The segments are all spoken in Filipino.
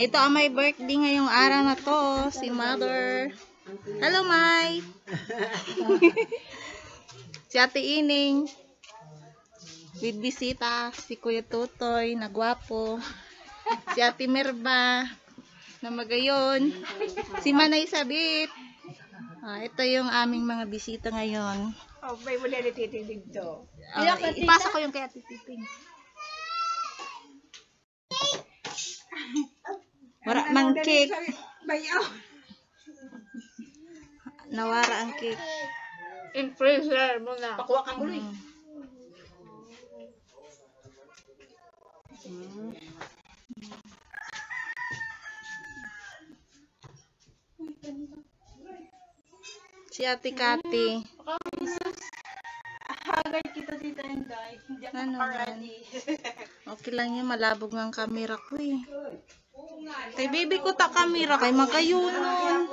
Ito ang may birthday ngayong araw na to, si Mother. Hello, Mai! Si Ate Ining. With bisita, si Kuya Tutoy, na gwapo. Si Ate Merba, na magayon. Si Manay Sabit. Ito yung aming mga bisita ngayon. Oh, may muli na tititig to. Ipasa ko yung kay Ate Titing. Wara mang cake. Bayaw. Nawara ang cake. In freezer mo na. Pakuha kang guloy. Si Ate Kati. Hagay kita dito and guys. Hindi ako ready. Okay lang yun, malabog ng camera ko eh. Kay baby ko ta camera, kay magayunon.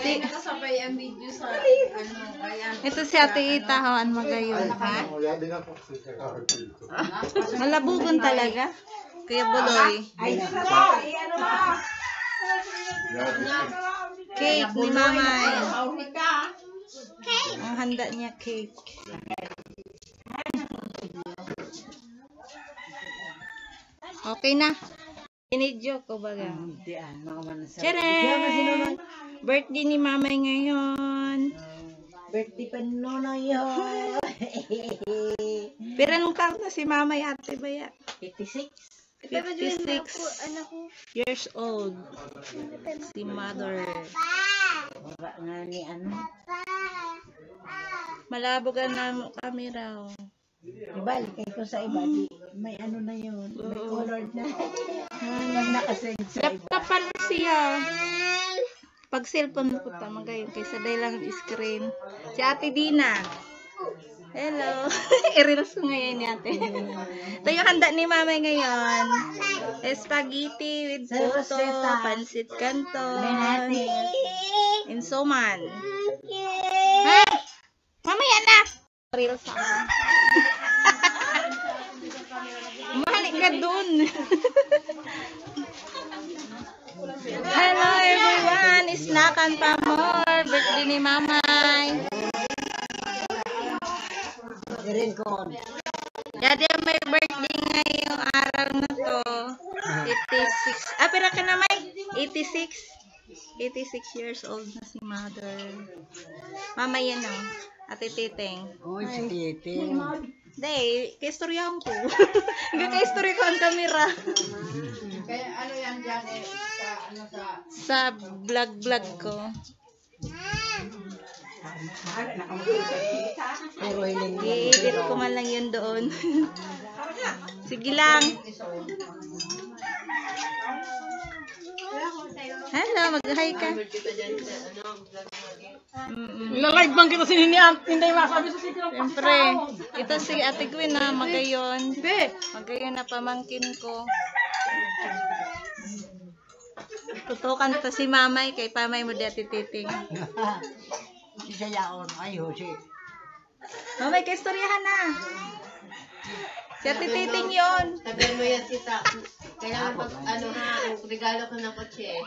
Nakasabay ang video sa ayan. Ito si Ate Ita, han magayon. Ha? Malabugon talaga. Kuya Buloy. Cake ni Mamay. Ang handa niya cake. Okay na. Inidyo ko baga. Tcharam! Birthday ni Mamay ngayon. Birthday pa nono yun. Pero anong taon na si Mamay, Ate Baya? 56. 56 years old. Si Mother. Wala nga ni ano. Malabog ang camera. Ibalik ko sa iba. Di, may ano na yun. May colored na. Pag nakasend sa iba. Laptop pa na siya. Pag cellphone ko ta, magayon. Kaysa dahil lang ang screen. Si Ate Dina. Hello. I-reels ko ngayon ni Ate. Ito yung handa ni Mamay ngayon. Spaghetti with puto, pansit canton, and soman. Ha? Mamaya na! Reels ako. Mahalik ka dun. Hello everyone! Snackan pa more. Birthday ni Mamay. Dati may birthday ngayong araw na to. 86. Pera ka na May? 86. 86 years old na si Mother. Mamaya na. Ate Titing. Uy, si Titing. Day, kaistoryahan ko. Kaka-istorya ko ang kamera. Kaya ano yan dyan eh, Sa vlog ko. Pero hiling I-edit ko man lang yun doon. Sige lang. Hello, mag-hi ka. Ila-live bang kita sininian? Hindi masabi sa sityo. Siyempre, ito si Ate Gwen na magayon. Magayon na pamangkin ko. Tutukan to si Mamay kay Pamay mo dati Titing. Isa yaon. Ay, Jose. Mamay, kaistoryahan na. Si Ate Titing yun. Tagal mo yan, tita. Kailangan pag, ano ha, regalo ko ng kotse.